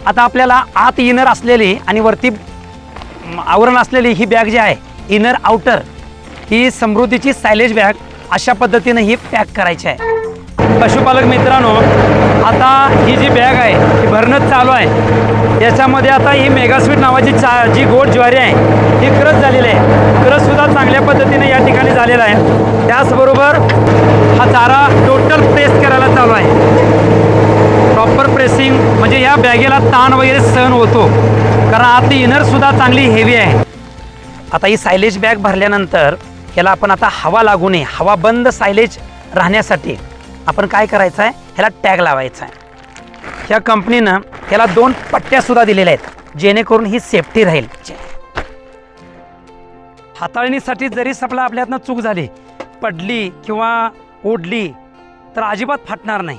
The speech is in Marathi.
आता आपल्याला आत इनर असलेली आणि वरती आवरण असलेली ही बॅग जी आहे इनर आउटर ही समृद्धीची सायलेज बॅग अशा पद्धतीने ही पॅक करायची आहे। पशुपालक मित्रांनो, आता ही जी बॅग आहे ही भरणंच चालू आहे। याच्यामध्ये आता ही मेगास्वीट नावाची जी गोड ज्वारी आहे ही क्रश झालेली आहे। क्रश सुद्धा चांगल्या पद्धतीने या ठिकाणी झालेला आहे। त्याचबरोबर हा चारा टोटल प्रेस करायला चालू आहे। प्रॉपर प्रेसिंग म्हणजे या बॅगेला ताण वगैरे सहन होतो, कारण आतली इनर सुद्धा चांगली हेवी आहे। आता ही सायलेज बॅग भरल्यानंतर ह्याला आपण आता हवा लागू नये, हवा बंद सायलेज राहण्यासाठी आपण काय करायचं आहे, ह्याला टॅग लावायचा आहे। ह्या कंपनीनं ह्याला 2 पट्ट्या सुद्धा दिलेल्या आहेत जेणेकरून ही सेफ्टी राहील। हाताळणीसाठी जरी सपला आपल्यातनं चूक झाली, पडली किंवा ओढली तर अजिबात फाटणार नाही।